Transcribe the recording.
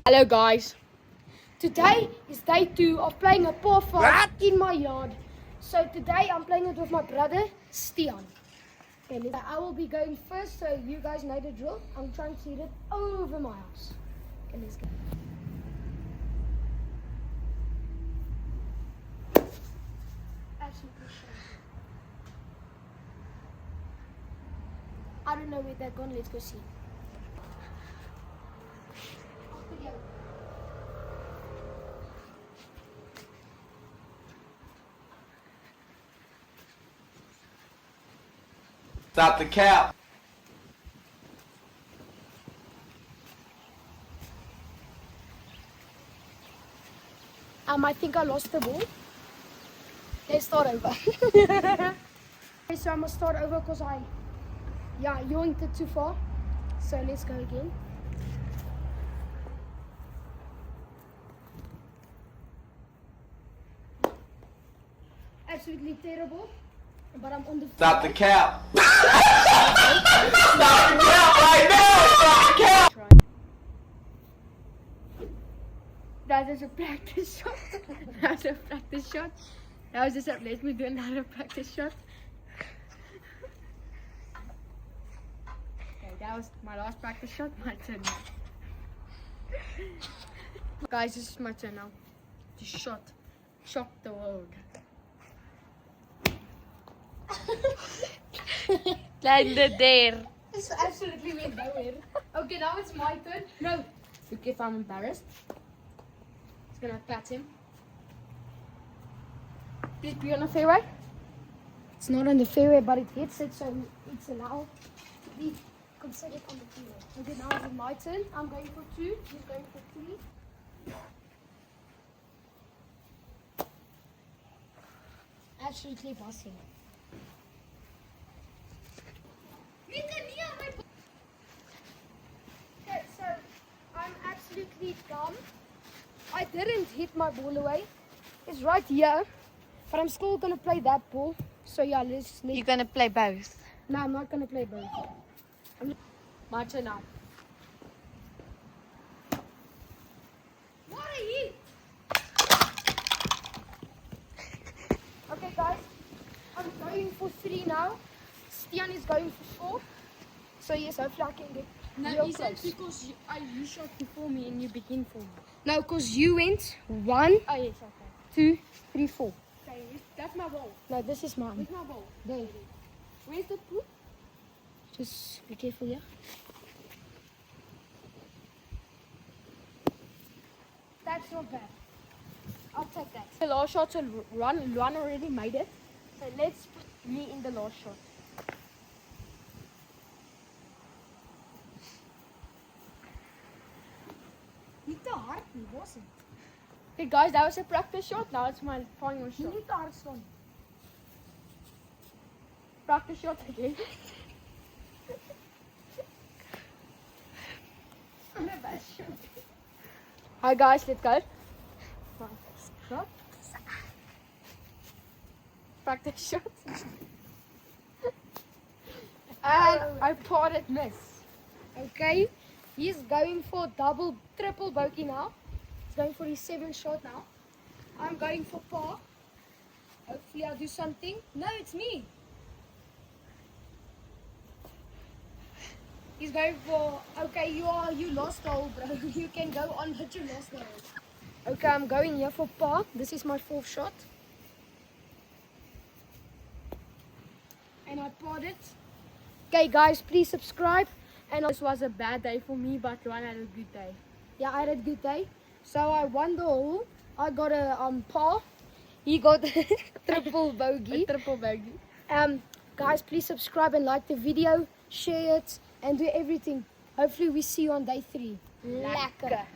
Hello guys. Today is day 2 of playing a par 5 in my yard. So today I'm playing it with my brother Stian. Okay, I will be going first, so you guys know the drill. I'm trying to hit it over my house. Okay, let's go. Absolutely sure. I don't know where they're gone. Let's go see. Stop the cap. I think I lost the ball. Let's start over. Okay, so I'm gonna start over because I yoinked it too far. So let's go again. Absolutely terrible. But I'm on the Stop the cap. Stop the cap right now. Stop the cap. That is a practice shot. That's a practice shot. That was just a, let me do another practice shot. Okay, that was my last practice shot. My turn now. Guys, this is my turn now. To shock the world. Landed there. This absolutely went nowhere. Okay, now it's my turn. No. Look, if I'm embarrassed. It's gonna pat him. Please be on the fairway. It's not on the fairway, but it hits it, so it's allowed to be considered on the fairway. Okay, now it's my turn. I'm going for 2. He's going for 3. Absolutely bossing. Okay, so I'm absolutely dumb. I didn't hit my ball away. It's right here, but I'm still gonna play that ball. So yeah, let's. You're gonna play both. No, I'm not gonna play both. My turn now. What a hit! Okay, guys, I'm going for 3 now. Stian is going for 4. So yes, hopefully I can get. No, is that because you shot before me and you begin for me? No, because you went 1, Oh yes, okay. 2, 3, 4. Okay, that's my ball. No, this is mine. Where's my ball? There. Where's the pool? Just be careful, yeah? That's not bad. I'll take that. The last shot, so Luan already made it. So let's put me in the last shot. Niet te hard, nie, was het? Okay guys, that was a practice shot. Now it's my final Nie shot. niet te hard staan. Practice shot again. Hi guys, let's go. Shot. Practice shot. And I parted miss. Okay, he's going for double, triple bogey now. He's going for his 7th shot now. I'm going for par. Hopefully I'll do something. No, it's me. He's going for, okay, you lost the hole, bro. You can go on, but you lost the hole. Okay, I'm going here for par. This is my 4th shot. And I parred it. Okay, guys, please subscribe. And This was a bad day for me, but Luan had a good day. yeah, I had a good day. So I won the hole. I got a par. He got a triple bogey. A triple bogey. Guys, please subscribe and like the video, share it, and do everything. Hopefully we see you on day 3. Lekker.